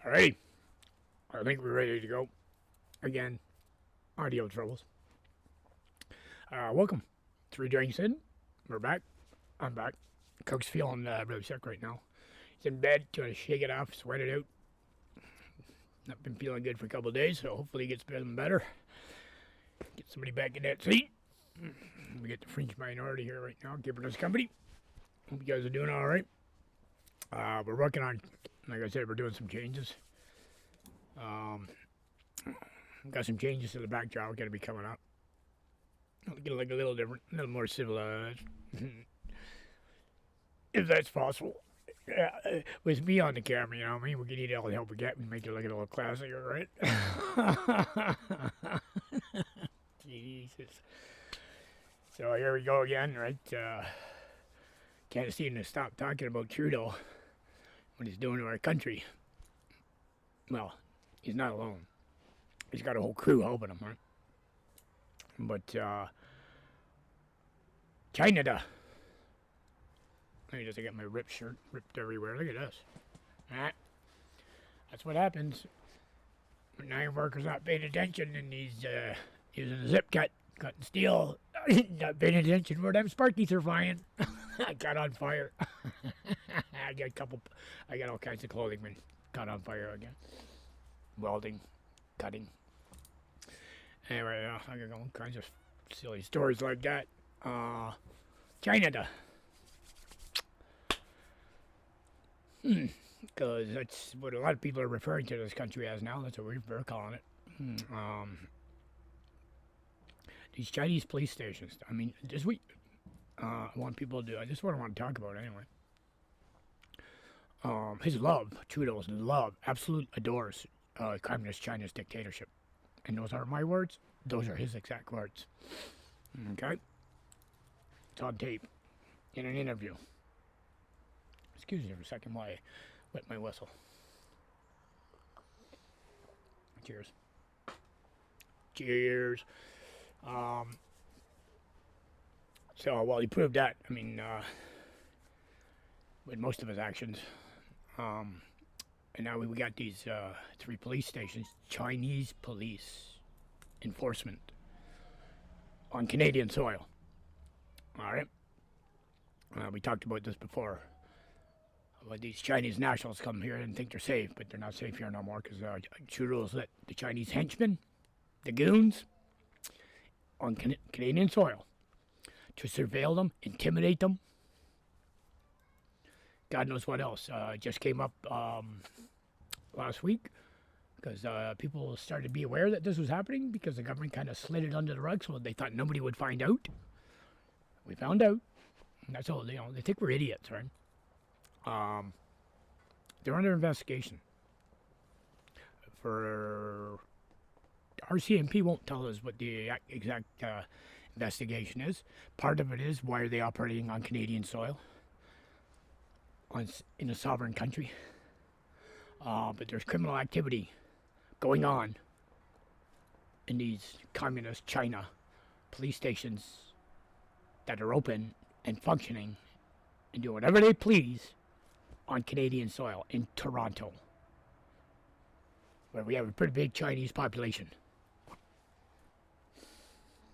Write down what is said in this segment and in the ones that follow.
Alrighty, I think we're ready to go. Again, audio troubles. Welcome. 3 drinks in, we're back. I'm back. Cook's feeling really sick right now. He's in bed, trying to shake it off, sweat it out. Not been feeling good for a couple of days, so hopefully he gets feeling better. Get somebody back in that seat. We get the French minority here right now, giving us company. Hope you guys are doing all right. We're working on, like I said, we're doing some changes. Got some changes to the backdrop going to be coming up. It'll get like a little different, a little more civilized, if that's possible. Yeah, with me on the camera, you know what I mean? We can need all the help we get. We make it look a little classier, right? Jesus. So here we go again, right? Can't seem to stop talking about Trudeau, what he's doing to our country. Well, he's not alone. He's got a whole crew helping him, right? But, Canada. Let me just get my ripped shirt ripped everywhere. Look at this. Alright. That's what happens when iron worker's not paying attention and he's using a zip cut, cutting steel, not paying attention where them sparkies are flying. I got on fire. I got all kinds of clothing been caught on fire again. Welding, cutting. Anyway, I got all kinds of silly stories like that. Canada. Because that's what a lot of people are referring to this country as now. That's what we're calling it. These Chinese police stations. I mean, this week, I want people to do. This is what I want to talk about anyway. His love, Trudeau's love, absolute adores communist China's dictatorship. And those aren't my words. Those are his exact words. Okay? It's on tape. In an interview. Excuse me for a second while I wet my whistle. Cheers. Cheers. So, well, he proved that. I mean, with most of his actions. And now we got these 3 police stations, Chinese police enforcement on Canadian soil. All right. We talked about this before. Well, these Chinese nationals come here and think they're safe, but they're not safe here no more because Trudeau's let the Chinese henchmen, the goons, on Canadian soil to surveil them, intimidate them. God knows what else. Just came up last week because people started to be aware that this was happening because the government kind of slid it under the rug, so they thought nobody would find out. We found out. And that's all. They think we're idiots, right? They're under investigation. For RCMP won't tell us what the exact investigation is. Part of it is why are they operating on Canadian soil, in a sovereign country. But there's criminal activity going on in these communist China police stations that are open and functioning and do whatever they please on Canadian soil in Toronto, where we have a pretty big Chinese population.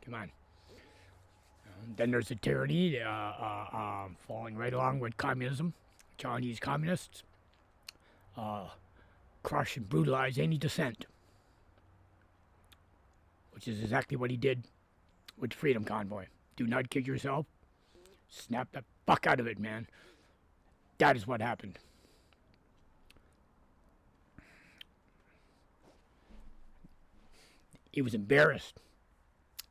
Come on. Then there's the tyranny, falling right along with communism. Chinese communists crush and brutalize any dissent, which is exactly what he did with the Freedom Convoy. Do not kid yourself. Snap the fuck out of it, man. That is what happened. He was embarrassed.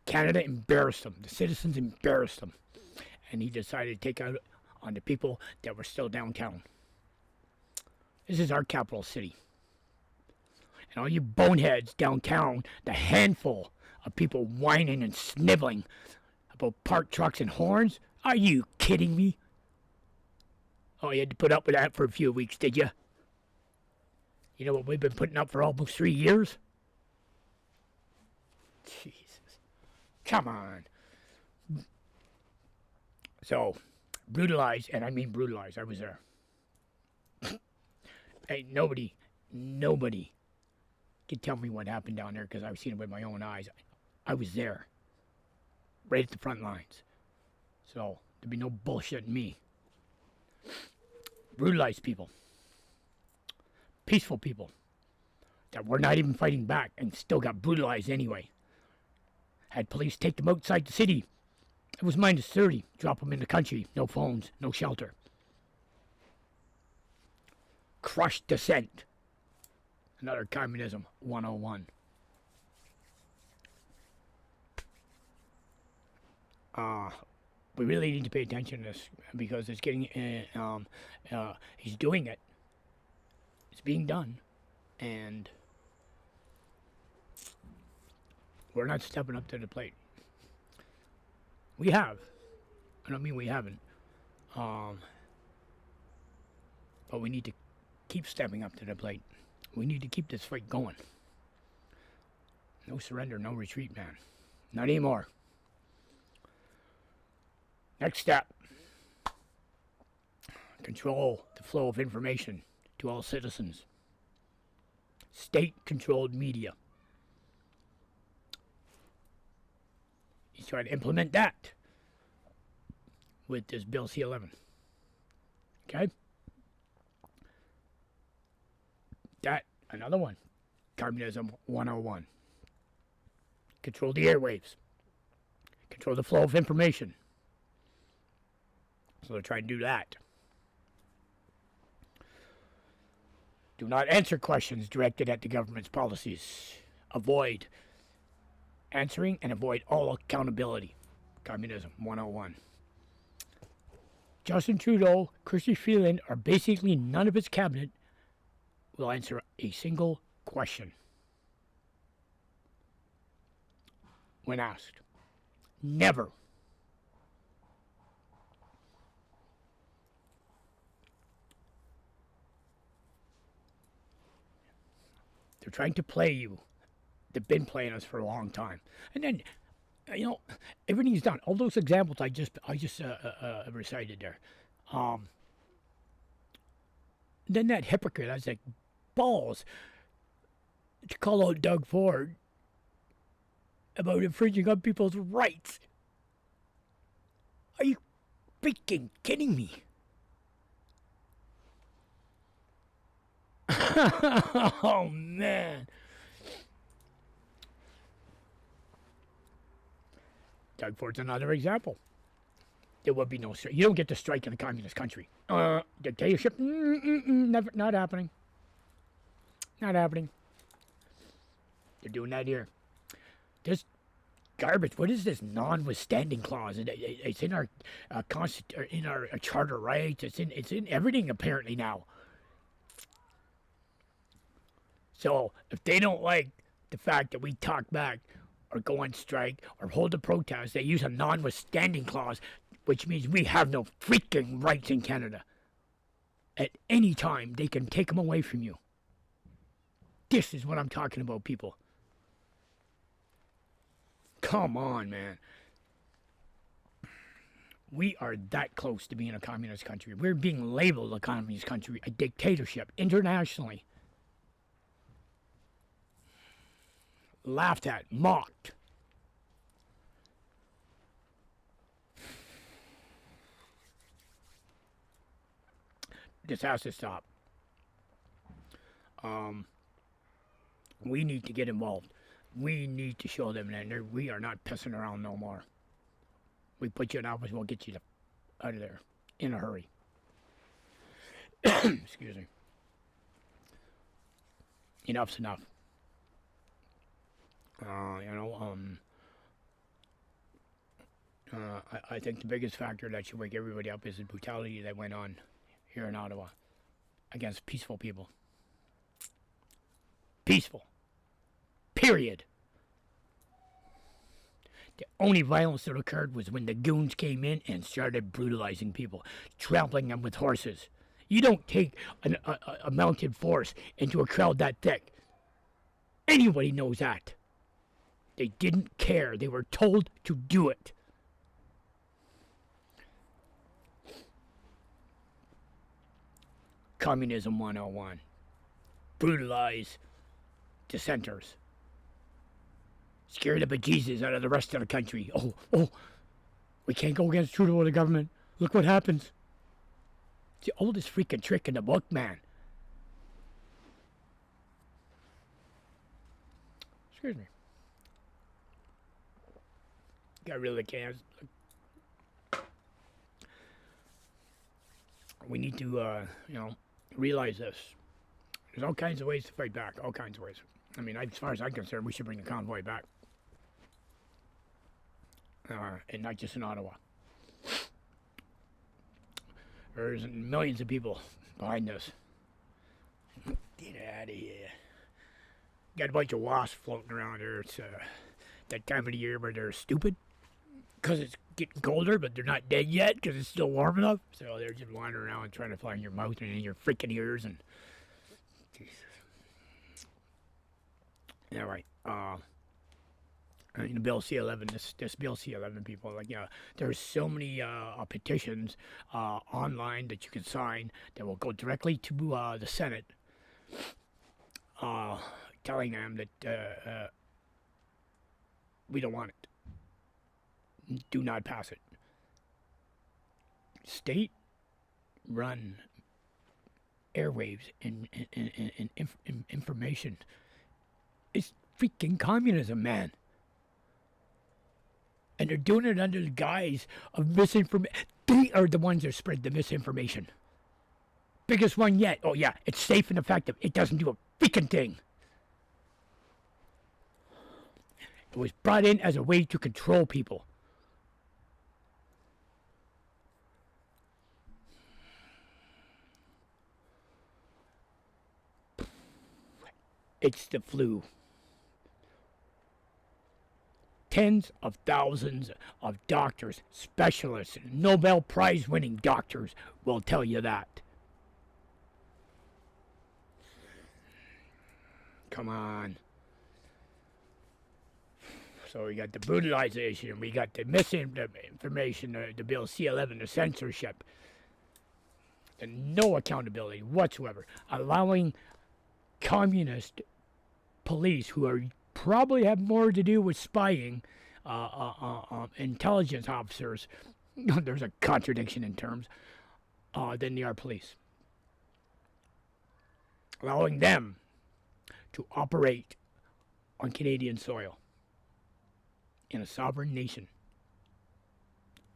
Canada embarrassed him. The citizens embarrassed him. And he decided to take out on the people that were still downtown. This is our capital city. And all you boneheads downtown, the handful of people whining and sniveling about parked trucks and horns, are you kidding me? Oh, you had to put up with that for a few weeks, did you? You know what we've been putting up for almost 3 years? Jesus. Come on. So, brutalized, and I mean brutalized, I was there. Ain't nobody Nobody can tell me what happened down there because I've seen it with my own eyes. I was there, right at the front lines. So there'd be no bullshit in me. Brutalized people. Peaceful people that were not even fighting back and still got brutalized anyway. Had police take them outside the city. It was -30. Drop them in the country. No phones, no shelter. Crushed dissent. Another communism 101. We really need to pay attention to this because it's getting, he's doing it. It's being done. And we're not stepping up to the plate. We have. I don't mean we haven't. But we need to keep stepping up to the plate. We need to keep this fight going. No surrender, no retreat, man. Not anymore. Next step. Control the flow of information to all citizens. State-controlled media. He's trying to implement that with this Bill C-11. Okay? That, another one. Communism 101. Control the airwaves. Control the flow of information. So they're trying to do that. Do not answer questions directed at the government's policies. Avoid answering and avoid all accountability. Communism 101. Justin Trudeau, Christy Freeland, or basically none of his cabinet will answer a single question when asked. Never. They're trying to play you. They've been playing us for a long time. And then, everything's done. All those examples I just recited there. Then that hypocrite, I was like, balls to call out Doug Ford about infringing on people's rights. Are you freaking kidding me? Oh, man. Doug Ford's another example. There will be no strike. You don't get to strike in a communist country. Dictatorship? Never, not happening. Not happening. They're doing that here. This garbage. What is this notwithstanding clause? It's in our in our charter rights. It's in everything apparently now. So if they don't like the fact that we talk back or go on strike or hold a protest, they use a notwithstanding clause, which means we have no freaking rights in Canada. At any time, they can take them away from you. This is what I'm talking about, people. Come on, man. We are that close to being a communist country. We're being labeled a communist country, a dictatorship, internationally. Laughed at, mocked. This has to stop. We need to get involved. We need to show them that we are not pissing around no more. We put you in office, we'll get you out of there in a hurry. Excuse me. Enough's enough. I think the biggest factor that should wake everybody up is the brutality that went on here in Ottawa against peaceful people. Peaceful. Period. The only violence that occurred was when the goons came in and started brutalizing people, trampling them with horses. You don't take a mounted force into a crowd that thick. Anybody knows that. They didn't care. They were told to do it. Communism 101. brutalize dissenters. Scare the bejesus out of the rest of the country. Oh, we can't go against Trudeau or the government. Look what happens. It's the oldest freaking trick in the book, man. Excuse me. Got rid of the cans. We need to, realize this. There's all kinds of ways to fight back. All kinds of ways. I mean, as far as I'm concerned, we should bring the convoy back. And not just in Ottawa. There's millions of people behind this. Get out of here. Got a bunch of wasps floating around here. It's that time of the year where they're stupid. Because it's getting colder, but they're not dead yet because it's still warm enough. So they're just wandering around trying to fly in your mouth and in your freaking ears. And Jesus. All right. In the Bill C-11, this Bill C-11, people, there's so many petitions online that you can sign that will go directly to the Senate, telling them that we don't want it. Do not pass it. State-run airwaves and information is freaking communism, man. And they're doing it under the guise of misinformation. They are the ones that spread the misinformation. Biggest one yet. Oh yeah, it's safe and effective. It doesn't do a freaking thing. It was brought in as a way to control people. It's the flu. Tens of thousands of doctors, specialists, Nobel Prize winning doctors will tell you that. Come on. So we got the brutalization, we got the misinformation, the Bill C-11, the censorship, and no accountability whatsoever, allowing communist police who are probably have more to do with spying, intelligence officers, there's a contradiction in terms, than they are police. Allowing them to operate on Canadian soil in a sovereign nation.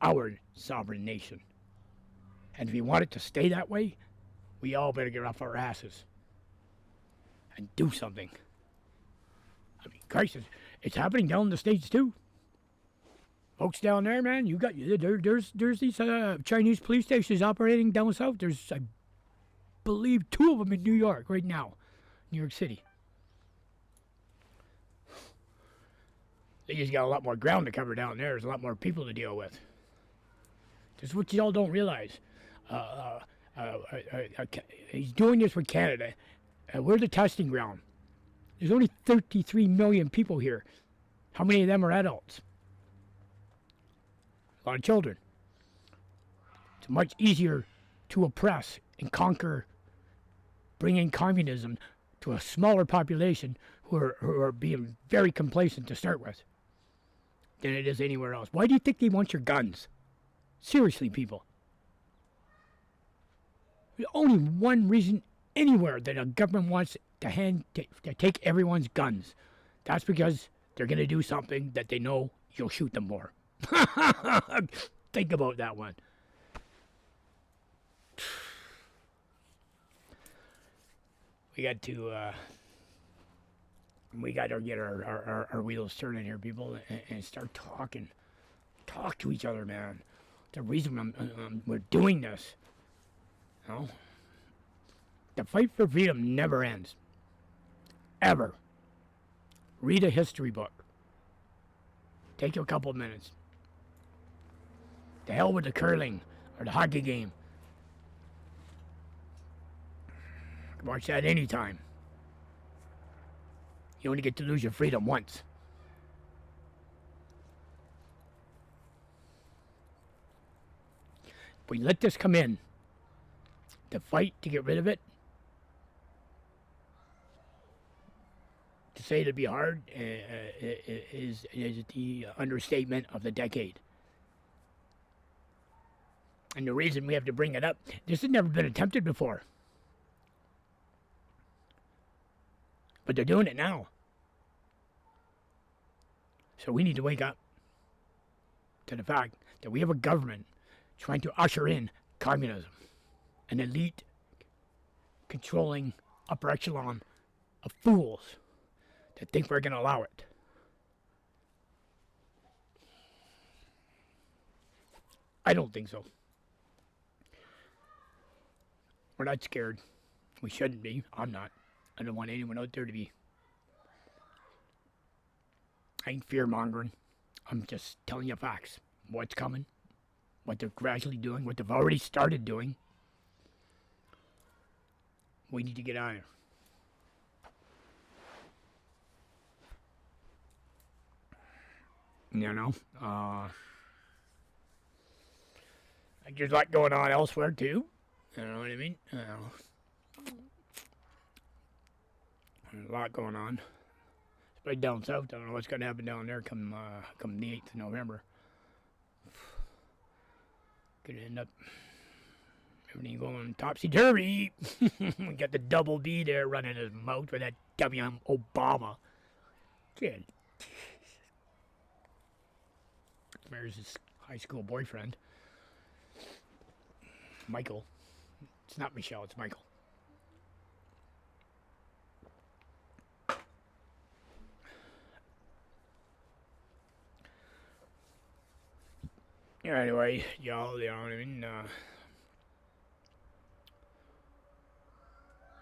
Our sovereign nation. And if we want it to stay that way, we all better get off our asses and do something. I mean, Christ, it's happening down in the States too. Folks down there, man, there's these Chinese police stations operating down south. There's, I believe, 2 of them in New York right now, New York City. They just got a lot more ground to cover down there. There's a lot more people to deal with. This is what y'all don't realize. He's doing this with Canada. We're the testing ground. There's only 33 million people here. How many of them are adults? A lot of children. It's much easier to oppress and conquer, bringing communism to a smaller population who are being very complacent to start with than it is anywhere else. Why do you think they want your guns? Seriously, people. There's only one reason anywhere that a government wants to take everyone's guns. That's because they're going to do something that they know you'll shoot them for. Think about that one. We got to get our wheels turning here, people, and start talking. Talk to each other, man. The reason we're doing this, you know, the fight for freedom never ends. Ever. Read a history book. Take a couple of minutes. The hell with the curling or the hockey game. Watch that anytime. You only get to lose your freedom once. If we let this come in, the fight to get rid of it, To say it'd be hard is the understatement of the decade. And the reason we have to bring it up, this has never been attempted before. But they're doing it now. So we need to wake up to the fact that we have a government trying to usher in communism, an elite controlling upper echelon of fools that think we're going to allow it. I don't think so. We're not scared. We shouldn't be. I'm not. I don't want anyone out there to be. I ain't fear-mongering. I'm just telling you facts. What's coming, what they're gradually doing, what they've already started doing. We need to get out of here. You know, there's a lot going on elsewhere too. You know what I mean? There's a lot going on. Especially down south. I don't know what's going to happen down there come the 8th of November. Could end up everything going topsy-turvy. We got the double B there running his mouth with that W. Obama. Kid. There's his high school boyfriend. Michael. It's not Michelle, it's Michael. Yeah, anyway, y'all, you know what I mean?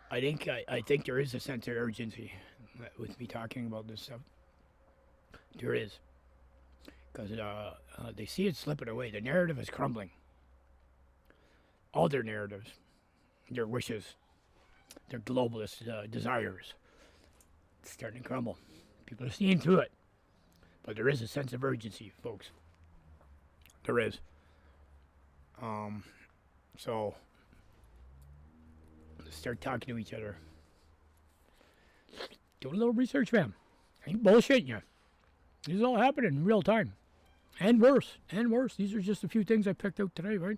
I think there is a sense of urgency with me talking about this stuff. There is. Because they see it slipping away. The narrative is crumbling. All their narratives, their wishes, their globalist desires, it's starting to crumble. People are seeing through it. But there is a sense of urgency, folks. There is. So let's start talking to each other. Do a little research, fam. I ain't bullshitting you. This is all happening in real time. And worse. And worse. These are just a few things I picked out today, right?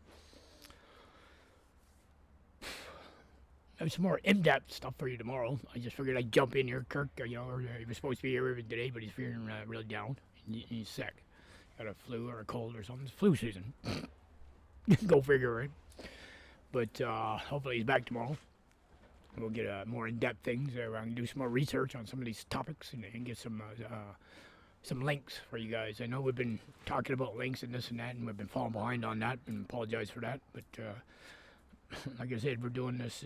I have some more in-depth stuff for you tomorrow. I just figured I'd jump in here. Kirk, he was supposed to be here today, but he's feeling really down. He's sick. Got a flu or a cold or something. It's flu season. Go figure, right? But hopefully he's back tomorrow. We'll get more in-depth things. I can do some more research on some of these topics and get some links for you guys. I know we've been talking about links and this and that, and we've been falling behind on that, and apologize for that. But like I said, we're doing this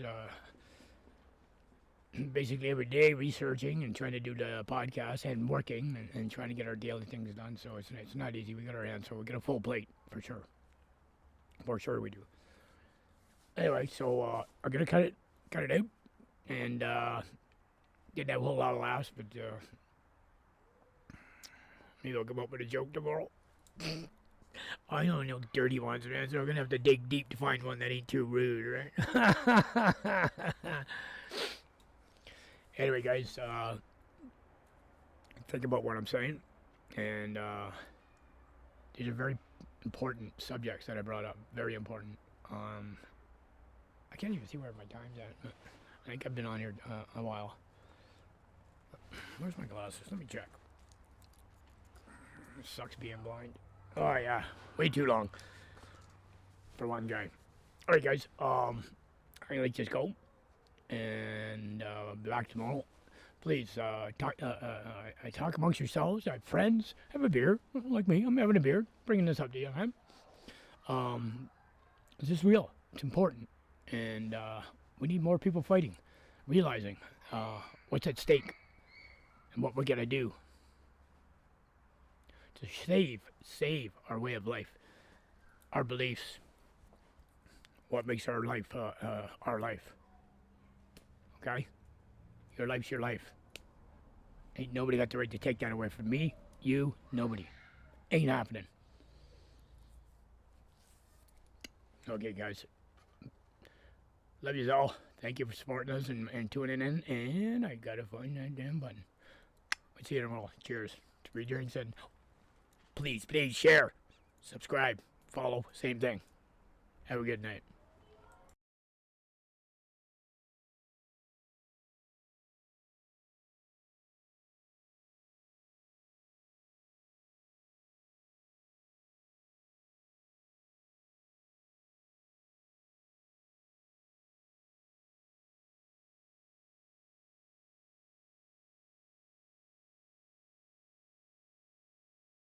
basically every day, researching and trying to do the podcast and working and trying to get our daily things done. So it's not easy. We got our hands, so we get a full plate for sure. For sure we do. Anyway, so I'm gonna cut it out, and didn't have a whole lot of laughs, but maybe I'll come up with a joke tomorrow. I don't know dirty ones, man, so we're gonna have to dig deep to find one that ain't too rude, right? Anyway, guys, think about what I'm saying, and these are very important subjects that I brought up. Very important. I can't even see where my time's at. I think I've been on here a while. Where's my glasses? Let me check. It sucks being blind. Oh yeah, way too long for one guy. All right, guys. I'm gonna let this go, and be back tomorrow. Please talk amongst yourselves. Have friends. Have a beer, like me. I'm having a beer. Bringing this up to you, man. This is real. It's important, and we need more people fighting, realizing what's at stake and what we're gonna do to save our way of life, our beliefs, what makes our life our life. Okay? Your life's your life. Ain't nobody got the right to take that away from me, you, nobody. Ain't happening. Okay, guys. Love you all. Thank you for supporting us and tuning in. And I gotta find that damn button. We'll see you tomorrow. Cheers. 3 drinks and please share, subscribe, follow, same thing. Have a good night.